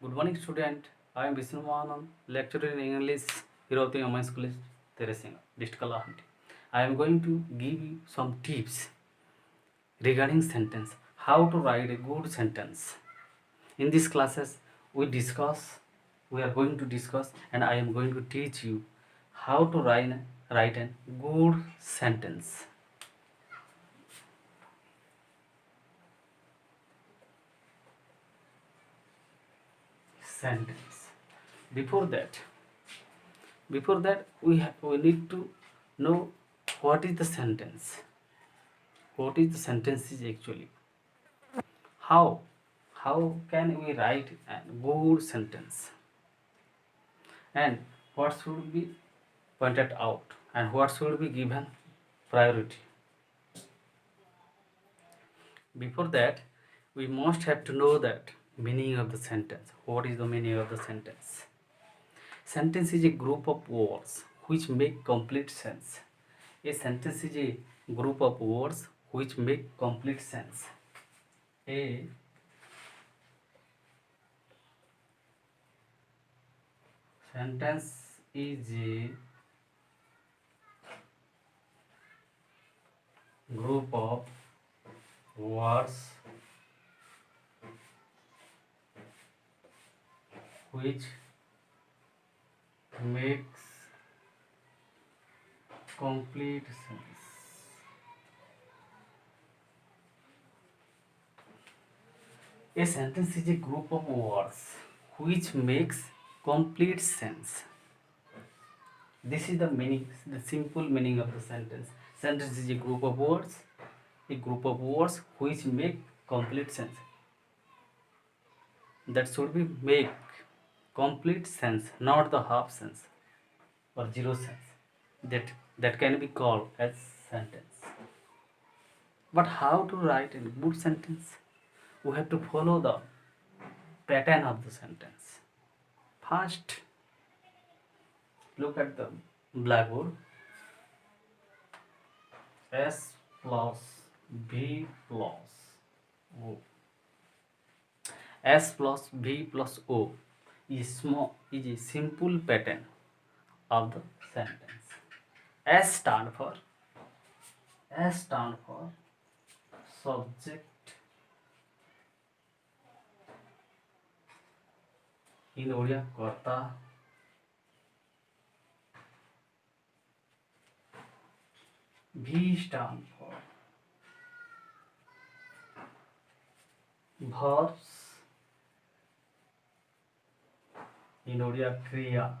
Good morning, student. I am Vishnu Mahanan, lecturer in English here of the Women's College, Teresina, District Kalahanti. I am going to give you some tips regarding sentence, how to write a good sentence. In these classes, we are going to discuss, and I am going to teach you how to write a good sentence. Sentence. Before that, we need to know what is the sentence. What is the sentence is actually? How can we write a good sentence? And what should be pointed out? And what should be given priority? Before that, we must have to know that meaning of the sentence. What is the meaning of the sentence? Sentence is a group of words which make complete sense. A sentence is a group of words which make complete sense. A sentence is a group of words which makes complete sense. A sentence is a group of words which makes complete sense. This is the meaning, the simple meaning of the sentence. Sentence is a group of words which make complete sense. That should be make complete sense, not the half sense or zero sense. That can be called as sentence. But how to write a good sentence? We have to follow the pattern of the sentence. First, look at the blackboard. S plus B plus O. S plus B plus O is a simple pattern of the sentence. S stand for subject in Odia Karta. V stand for verbs in Odia Kriya.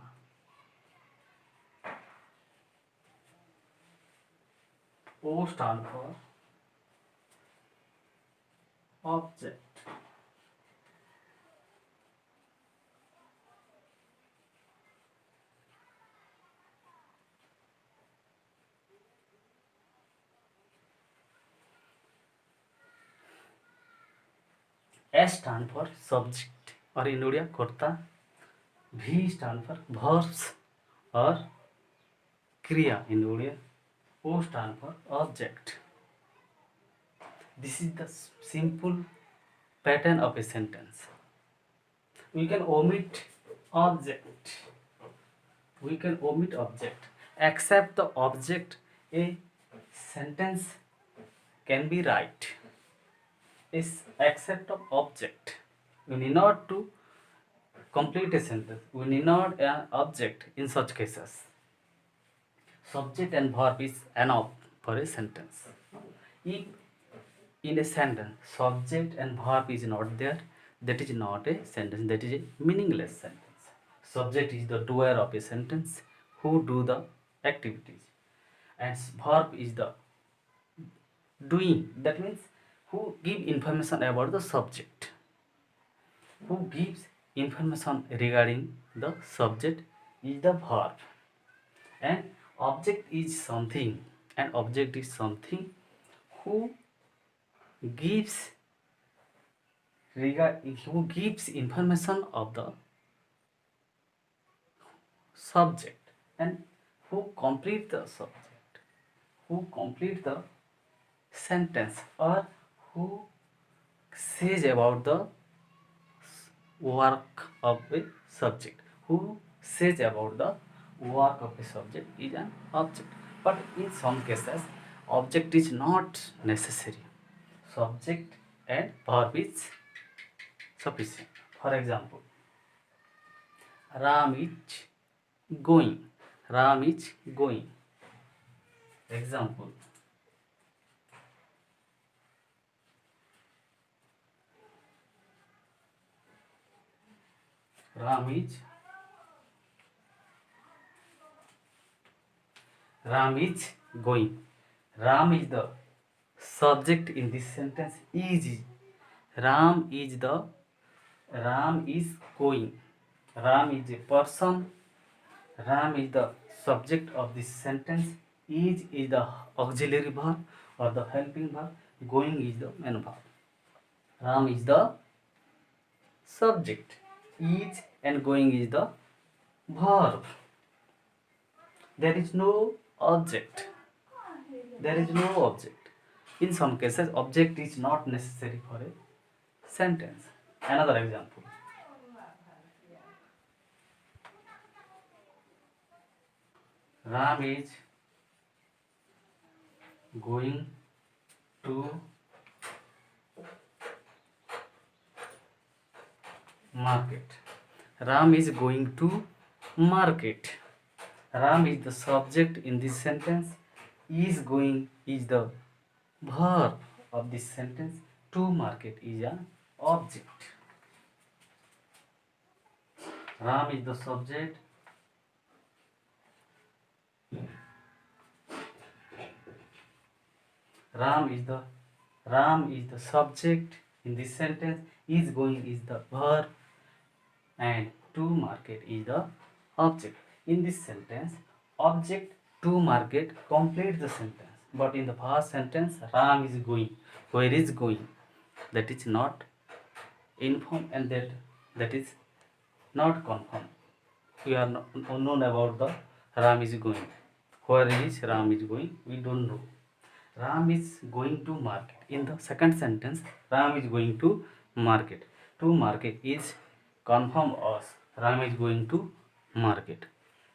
O stand for object. S stand for subject or in Odia Karta. V stand for verbs or Kriya in Odia. O stand for object. This is the simple pattern of a sentence. We can omit object. Except the object, a sentence can be right. Is except of object. We need not to complete a sentence. We need not an object in such cases. Subject and verb is enough for a sentence. If in a sentence subject and verb is not there, that is not a sentence, that is a meaningless sentence. Subject is the doer of a sentence who do the activities, and verb is the doing, that means who give information about the subject, who gives information regarding the subject is the verb. And object is something who gives information of the subject and who complete the subject, who complete the sentence, or who says about the work of a subject. Who says about the work of a subject is an object. But in some cases, object is not necessary. Subject and verb is sufficient. For example, Ram is going. Ram is going. Example. Ram is going. Ram is the subject in this sentence. Ram is going. Ram is a person. Ram is the subject of this sentence. Is the auxiliary verb or the helping verb. Going is the main verb. Ram is the subject. Is and going is the verb. There is no object. In some cases, object is not necessary for a sentence. Another example. Ram is going to market. Ram is going to market. Ram is the subject in this sentence. Is going is the verb of this sentence. To market is an object. Ram is the subject. Ram is the subject in this sentence. Is going is the verb and to market is the object. In this sentence, object to market complete the sentence. But in the first sentence, Ram is going. Where is going? That is not informed and that is not confirmed. We are not unknown about the Ram is going. Where is Ram is going? We don't know. Ram is going to market. In the second sentence, Ram is going to market. To market is confirm us. Ram is going to market.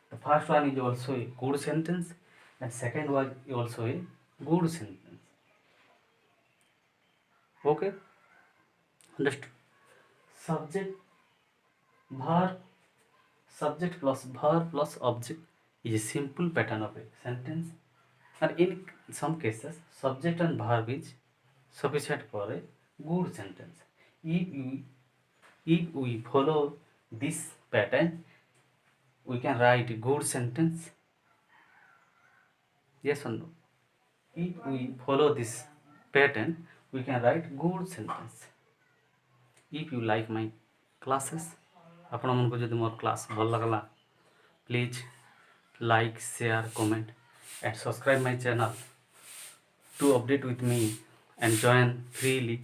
The first one is also a good sentence and second one is also a good sentence. Okay? Understood? Subject plus verb plus object is a simple pattern of a sentence. And in some cases, subject and verb is sufficient for a good sentence. If we follow this pattern, we can write a good sentence. Yes or no? If we follow this pattern, we can write good sentence. If you like my classes, ଆପଣ ମାନଙ୍କୁ ଯଦି ମୋର class ଭଲ ଲାଗଲା, please like, share, comment and subscribe my channel to update with me and join freely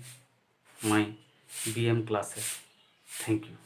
my BM classes. Thank you.